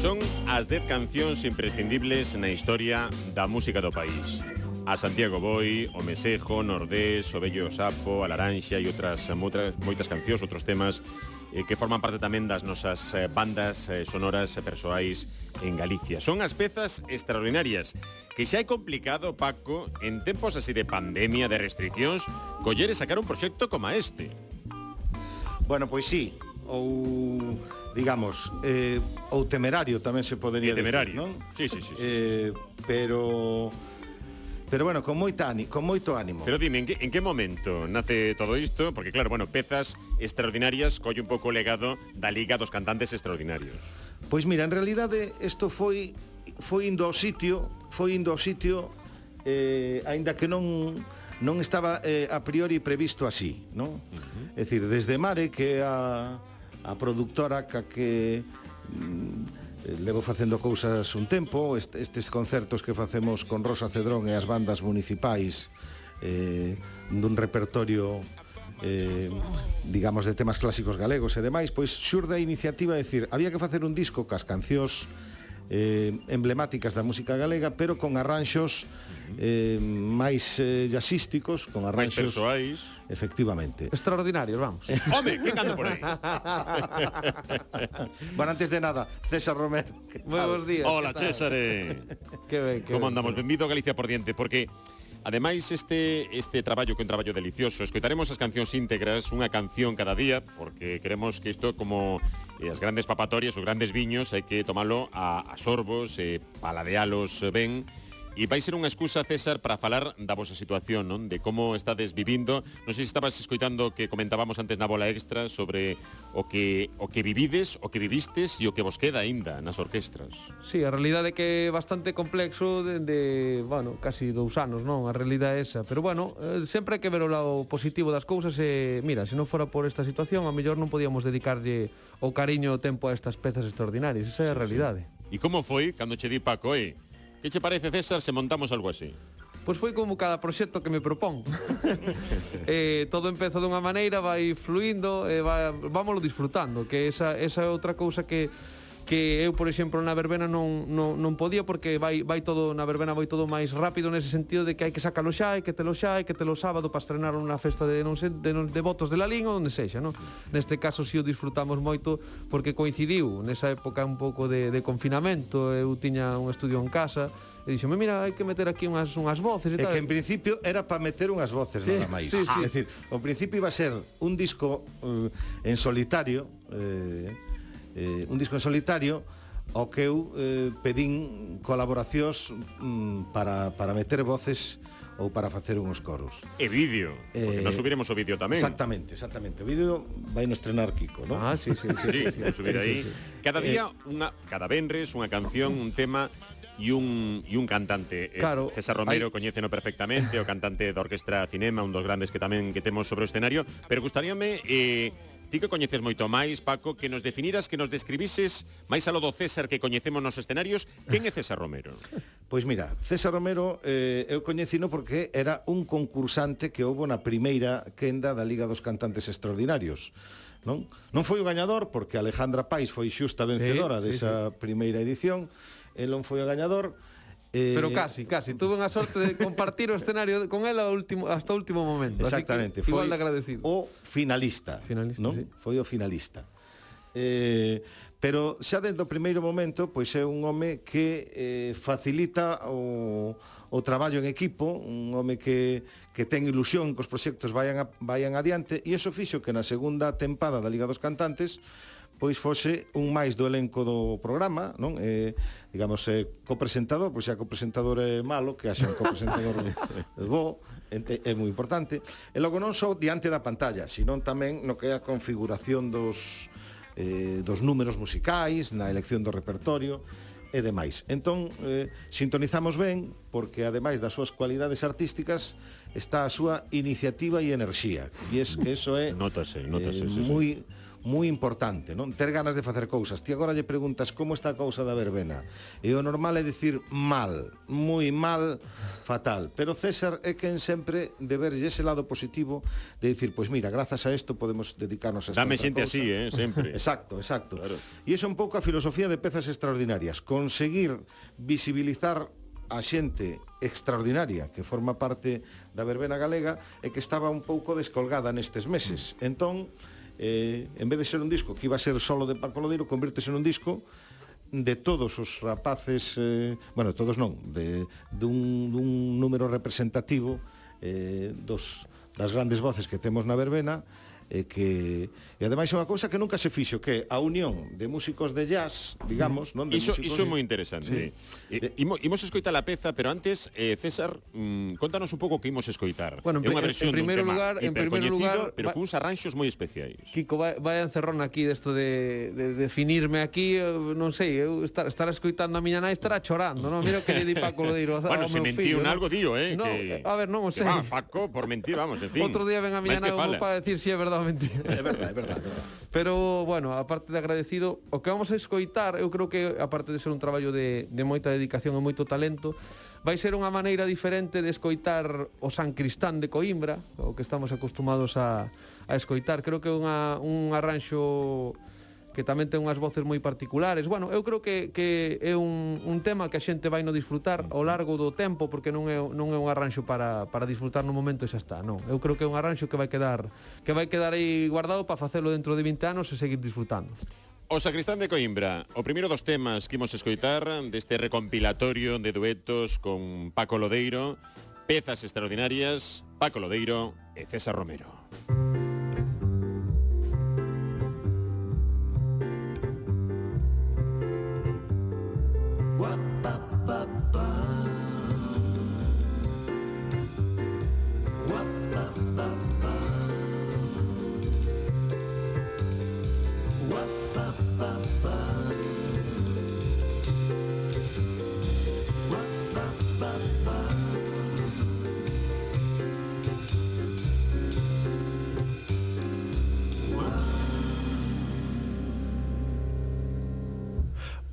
Son as 10 cancións imprescindibles na historia da música do país. A Santiago Boi, o Mesejo, Nordés, o Vello Sapo, a Laranxa e outras moitas cancións, outros temas que forman parte tamén das nosas bandas sonoras persoais en Galicia. Son as pezas extraordinarias que xa é complicado, Paco, en tempos así de pandemia, de restriccións, coller e sacar un proxecto como este. Bueno, pois sí, ou digamos, ou temerario tamén se podería temerario, decir, non? Sí. Pero bueno, con moito ánimo. Pero dime, en que momento nace todo isto? Porque claro, bueno, pezas extraordinarias colle un pouco o legado da Liga dos Cantantes Extraordinarios. Pois mira, en realidade isto foi indo ao sitio, aínda que non estaba a priori previsto así, non? É dicir, desde Mare, que é a productora que levo facendo cousas un tempo, estes concertos que facemos con Rosa Cedrón e as bandas municipais dun repertorio digamos de temas clásicos galegos e demais, pois xurde a iniciativa de decir, había que facer un disco cas cancións emblemáticas da música galega, pero con arranxos máis jazzísticos, con arranxos máis persoais. Efectivamente. Extraordinarios, vamos. Home, que canta por aí? Bueno, antes de nada, César Romero. Buenos días. Hola, Césare. Que ben, Como andamos? Benvido a Galicia por diante, porque ademais este traballo que é un traballo delicioso. Escoitaremos as cancións íntegras, unha canción cada día, porque queremos que isto como as grandes papatorias, os grandes viños, hai que tomalo a sorbos, paladealos ben. E vai ser unha excusa, César, para falar da vosa situación, non? De como estades vivindo. Non sei se estabas escoitando que comentábamos antes na bola extra sobre o que vivides, o que vivistes e o que vos queda aínda nas orquestras. Sí, a realidade é que é bastante complexo de bueno, casi 2 anos, non? A realidade é esa. Pero bueno, sempre hai que ver o lado positivo das cousas e, mira, se non fora por esta situación, a mellor non podíamos dedicarlle o cariño e o tempo a estas pezas extraordinarias. Esa é a realidade. E como foi cando che di Paco, que che parece, César, se montamos algo así? Pois foi como cada proxecto que me propón. Todo empeza dunha maneira, vai fluindo, vámoslo disfrutando, que esa é outra cousa que eu, por exemplo, na verbena non podía, porque vai todo na verbena, vai todo máis rápido nese sentido de que hai que sacalo xa, hai que telo sábado para estrenar unha festa de votos de Lalín ou onde sexa, non? Neste caso si o disfrutamos moito porque coincidiu nesa época un pouco de confinamento, eu tiña un estudio en casa e dixome, mira, hai que meter aquí unhas voces e tal. É que en principio era para meter unhas voces, nada máis. Sí. É dicir, ao principio iba a ser un disco en solitario, ao que eu pedín colaboracións para meter voces ou para facer uns coros. E vídeo, porque nos subiremos o vídeo tamén. Exactamente. O vídeo vai no estrenar Kiko, non? Sí, vamos subir aí. Cada día, cada venres, unha canción, un tema e un cantante. Claro, César Romero coñéceno perfectamente, o cantante da Orquestra Cinema, un dos grandes que tamén que temos sobre o escenario, pero gustaríame ti que coñeces moito máis, Paco, que nos definiras, que nos describises máis alo do César que coñecemos nos escenarios. Quen é César Romero? Pois mira, César Romero eu coñecino porque era un concursante que houbo na primeira quenda da Liga dos Cantantes Extraordinarios. Non foi o gañador, porque Alejandra Pais foi xusta vencedora desa primeira edición. El non foi o gañador. Pero casi, tuve unha sorte de compartir o escenario con ela hasta o último momento. Exactamente, foi igual de agradecido. O finalista, non? Sí. Foi o finalista. Pero xa desde o primeiro momento, pois é un home que facilita o traballo en equipo, un home que ten ilusión que os proxectos vayan adiante, e iso fixo que na segunda tempada da Liga dos Cantantes pois fose un máis do elenco do programa, non? Digamos, copresentador, pois xa copresentador é malo, que haxa un copresentador bo, é moi importante. E logo non só diante da pantalla, senón tamén no que é a configuración dos números musicais, na elección do repertorio e demais. Entón, sintonizamos ben, porque ademais das súas cualidades artísticas está a súa iniciativa e enerxía. E que eso é Notase, moi moi importante, non? Ter ganas de facer cousas. Ti agora lle preguntas como está a cousa da verbena, e o normal é dicir mal, moi mal, fatal. Pero César é quen sempre de verlle ese lado positivo de dicir, pois mira, grazas a isto podemos dedicarnos a esta Dame outra xente cousa. así, sempre. Exacto, exacto. Claro. E iso é un pouco a filosofía de Pezas Extraordinarias, conseguir visibilizar a xente extraordinaria que forma parte da verbena galega e que estaba un pouco descolgada nestes meses. Entón, en vez de ser un disco que iba a ser solo de Paco Lodeiro, convírtese nun disco de todos os rapaces, bueno, todos non, dun número representativo das grandes voces que temos na verbena, e ademais é unha cousa que nunca se fixo, que a unión de músicos de jazz, digamos, non? De Iso músicos é moi interesante. Imos escoitar a peza, pero antes, César, contanos un pouco que imos escoitar. Bueno, É unha versión en dun primeiro tema lugar, hipercoñecido, pero cuns arranxos moi especiais. Kiko, vai encerrón aquí desto de definirme aquí, non sei, eu estar escoitando a miña nai estará chorando, non? Mira que lle di Paco Lodeiro Bueno, se mentiu en algo, dío, No, que... a ver, non o sei. Paco, por mentir, vamos, en fin. Outro día ven a miña nai para decir si é verdade ou mentira. É verdade, é verdade. Pero, bueno, aparte de agradecido, o que vamos a escoitar, eu creo que, aparte de ser un traballo de moita dedicación e moito talento, vai ser unha maneira diferente de escoitar o San Cristán de Coimbra, o que estamos acostumados a escoitar. Creo que é un arranxo que tamén ten unhas voces moi particulares. Bueno, eu creo que é un tema que a xente vai no disfrutar ao largo do tempo, porque non é un arranxo para disfrutar no momento e xa está, non. Eu creo que é un arranxo que vai quedar aí guardado para facelo dentro de 20 anos e seguir disfrutando. O Sacristán de Coimbra, o primeiro dos temas que imos escoitar deste recompilatorio de duetos con Paco Lodeiro, Pezas Extraordinarias, Paco Lodeiro e César Romero.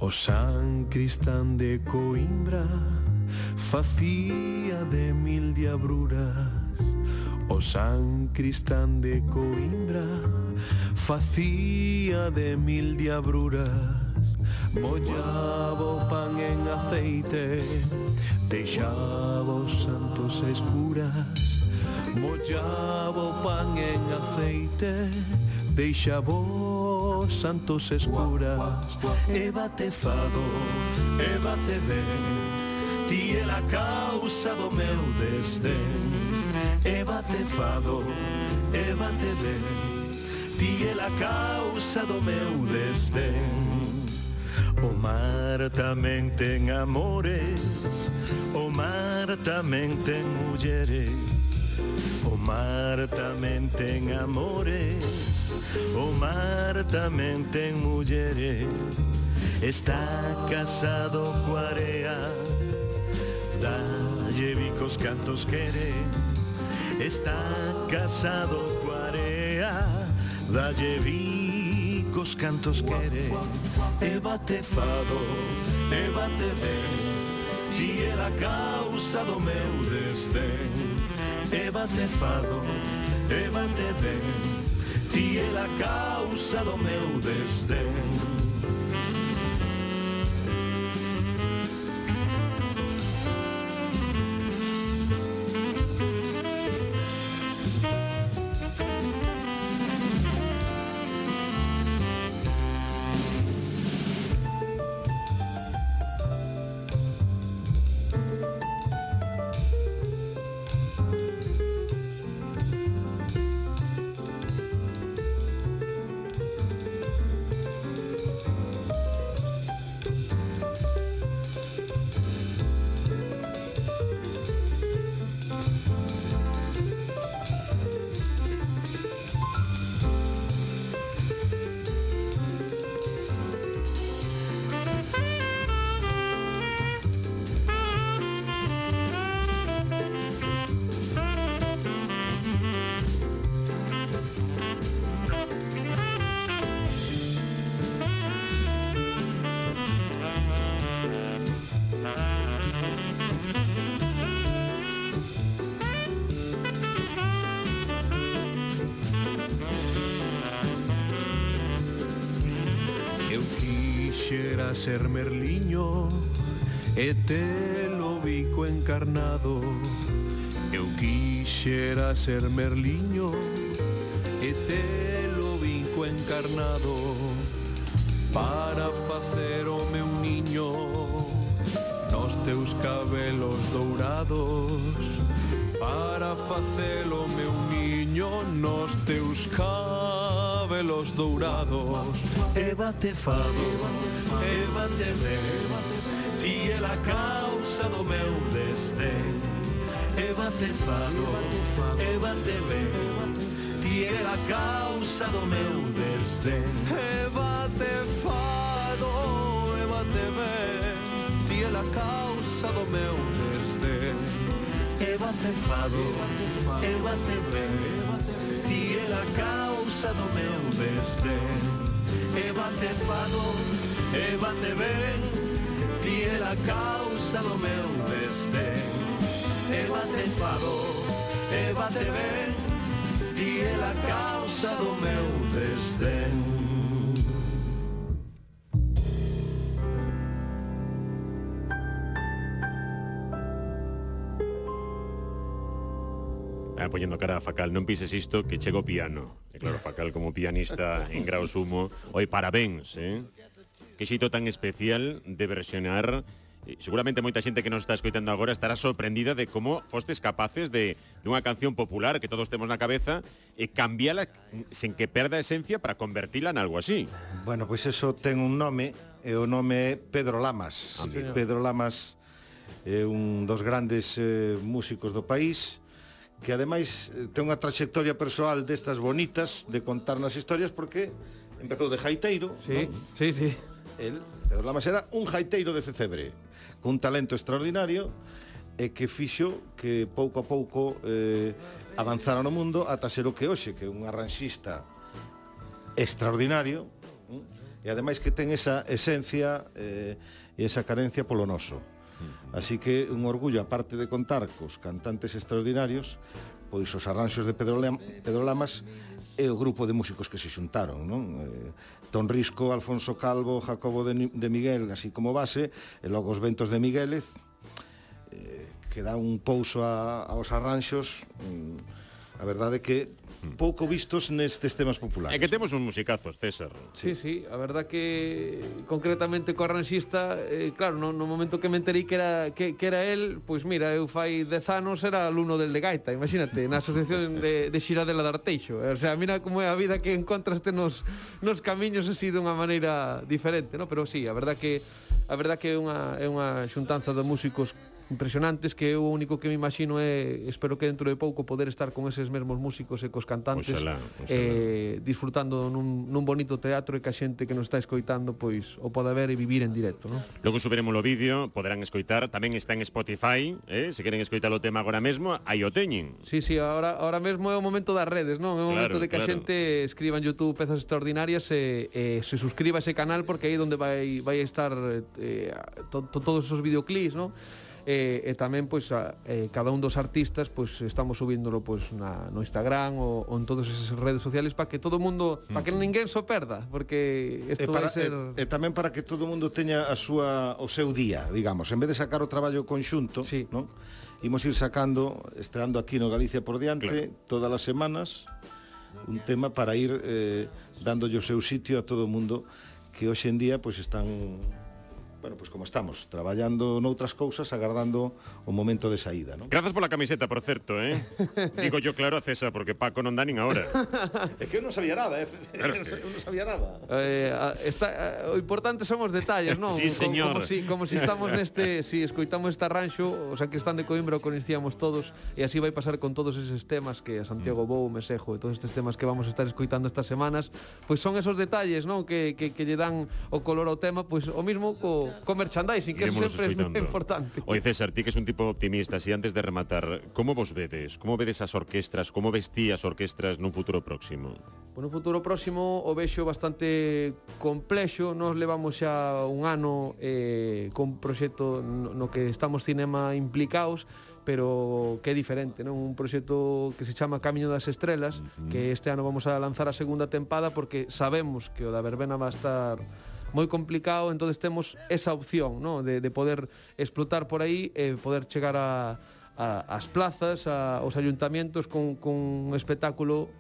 O San Cristán de Coimbra facía de mil diabruras. O San Cristán de Coimbra facía de mil diabruras. Mollaba o pan en aceite, deixaba os santos escuras. Mollaba o pan en aceite, deixaba os santos escuras. E bate fado, e bate ben, ti é a causa do meu desdén. E bate fado, e bate ben, ti é a causa do meu desdén. O mar tamén ten amores, o mar tamén ten mulleres. O mar tamén ten amores, o mar tamén ten mulleres. Está casado coa area, dalle bicos cantos quere. Está casado coa area, dalle bicos cantos quere. E bate fado, e bate ben, ti é a causa do meu desdén. E bate fado, e bate ben, ti é a causa do meu desdén. quixera ser Merliño e telo bico encarnado. Eu quixera ser Merliño e telo bico encarnado para facer o meu niño nos teus cabelos dourados, para facer o meu niño nos teus cabelos dourados. E bate fado, e bate ben, ti é a causa do meu desdén. E bate fado, e bate ben, ti é a causa do meu desdén. E bate fado, e bate ben, ti é a causa do meu desdén. E bate fado, e bate ben, ti é a causa do meu desdén. E bate fado, e bate ben, ti é a causa do meu desdén. E bate fado, e bate ben, ti é a causa do meu desdén. Poñendo cara a Facal, non pises isto que chega o piano. E claro, Facal como pianista en grau sumo, oi, parabéns, Que xeito tan especial de versionar. Seguramente moita xente que nos está escoitando agora estará sorprendida de como fostes capaces de unha canción popular que todos temos na cabeza e cambiala sen que perda a esencia para convertila en algo así. Bueno, pois eso ten un nome, e o nome é Pedro Lamas. Pedro Lamas é un dos grandes músicos do país, que ademais ten unha trayectoria persoal destas bonitas de contar nas historias, porque empezou de jaiteiro, Sí, ¿no? sí. Pedro Lamas era un jaiteiro de Cecebre, con un talento extraordinario, e que fixo que pouco a pouco avanzara no mundo ata ser o que hoxe, que é un arranxista extraordinario, e ademais que ten esa esencia e esa carencia polo noso. Así que un orgullo, aparte de contar cos cantantes extraordinarios, pois os arranxos de Pedro Lamas e o grupo de músicos que se xuntaron, non? Ton Risco, Alfonso Calvo, Jacobo de Miguel, así como base, e logo os ventos de Miguélez, que dá un pouso aos arranxos, a verdade que pouco vistos nestes temas populares. É que temos un musicazos, César. Sí, a verdad que concretamente co arranxista, claro, no momento que me enterei que era el, pois mira, eu fai 10 anos era alumno del de gaita, imagínate, na asociación de Xiradela de Arteixo. O sea, mira como é a vida que encontraste nos camiños así dunha maneira diferente, no? Pero sí, a verdad que é unha xuntanza de músicos impresionantes, que eu o único que me imagino é, espero que dentro de pouco poder estar con eses mesmos músicos e cos cantantes, Oxalá. disfrutando nun bonito teatro, e que a xente que nos está escoitando pois o poda ver e vivir en directo, non? Logo subiremos o vídeo, poderán escoitar, tamén está en Spotify, se queren escoitar o tema agora mesmo, aí o teñen. Sí, ahora mesmo é o momento das redes, non? É o momento de que a xente escriba en YouTube pezas extraordinarias e se suscriba a ese canal, porque aí é onde vai estar todos esos videoclips, non? E tamén pois cada un dos artistas pois estamos subíndolo pois no Instagram ou en todas esas redes sociales para que todo o mundo, para que ninguén so perda, porque isto vai ser tamén para que todo o mundo teña o seu día, digamos, en vez de sacar o traballo conxunto, sí, non? Imos ir sacando, estreando aquí no Galicia por diante, claro, todas as semanas un tema para ir dándolle o seu sitio a todo o mundo que hoxe en día pois están, bueno, pues como estamos, traballando noutras cousas, agardando o momento de saída, ¿no? Grazas pola camiseta, por certo, Digo yo claro a César, porque Paco non dá nin a hora. É que eu non sabía nada, Claro eu non sabía nada. O importante son os detalles, non? Sí, señor. Como si estamos si escoitamos este arranxo, o sea, que están de Coimbra o coñecíamos todos, e así vai pasar con todos eses temas que a Santiago Bou, Mesejo e todos estes temas que vamos a estar escoitando estas semanas, pois son esos detalles, non? Que lle dan o color ao tema, pois o mismo co merchandising, que Iremos sempre é escoitando. importante. Oi, César, ti que es un tipo optimista, si antes de rematar, como vos vedes? Como vedes as orquestras? Como ves ti as orquestras nun futuro próximo? No futuro próximo o vexo bastante complexo. Nos levamos xa un ano con un proxecto no que estamos cinema implicados, pero que é diferente, non? Un proxecto que se chama Camiño das Estrelas, que este ano vamos a lanzar a segunda tempada, porque sabemos que o da verbena va a estar moi complicado, entonces temos esa opción, ¿no? de poder explotar por aí e poder chegar ás plazas, aos ayuntamientos con un espectáculo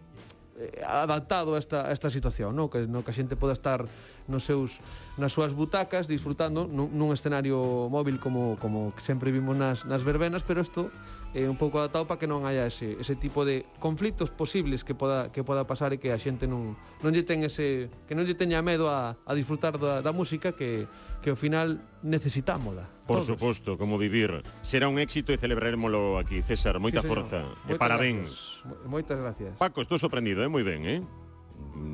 adaptado a esta situación, ¿no? Que a xente poda estar nas súas butacas disfrutando nun escenario móvil como sempre vimos nas verbenas, pero isto é un pouco adaptado para que non haya ese tipo de conflitos posibles que poda pasar e que a xente non lle teña medo a disfrutar da música que ao final necesitámola. Por todos. suposto, como vivir. Será un éxito e celebraremoslo aquí, César. Moita Sí, forza. E Moitas parabéns. gracias. Moitas gracias. Paco, estou sorprendido, moi ben,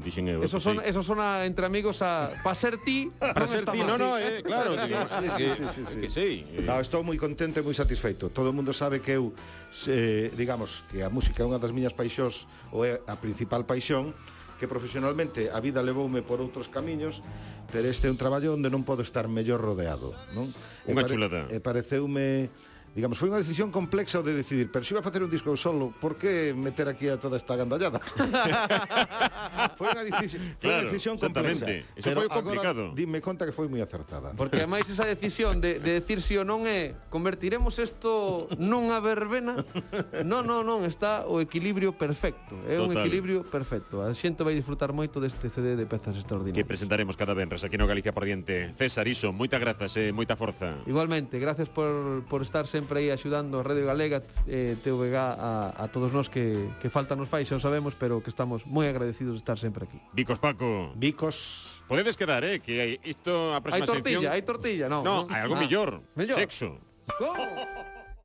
Dixen eu. Eso sona entre amigos para ser ti. Para ser ti, no, claro. Sí. Que sei. No, estou moi contento e moi satisfeito. Todo o mundo sabe que eu, digamos, que a música é unha das miñas paixóns, ou é a principal paixón, que profesionalmente a vida levoume por outros camiños, pero este é un traballo onde non podo estar mellor rodeado, non? Unha chulada. E pareceume, digamos, foi unha decisión complexa o de decidir, pero se iba a facer un disco solo, por que meter aquí a toda esta gandallada? Foi unha decisión complexa. Eso foi complicado. Agora, dime conta que foi moi acertada. Porque ademais esa decisión de decir si ou non é convertiremos isto nunha verbena. Non, está o equilibrio perfecto. É un Total. equilibrio perfecto. A xente vai disfrutar moito deste CD de pezas Que extraordinarias. presentaremos cada venres aquí no Galicia por diante. César, iso, moitas grazas, moita forza. Igualmente, gracias por estar sempre aí axudando a Radio Galega, TVG a todos nós que falta nos fai, xa o sabemos, pero que estamos moi agradecidos de estar sempre aquí. Bicos, Paco. Bicos. Podedes quedar, que isto a próxima sección... Hai tortilla, non? No, hai algo mellor. Mellor. Sexo. ¿Cómo?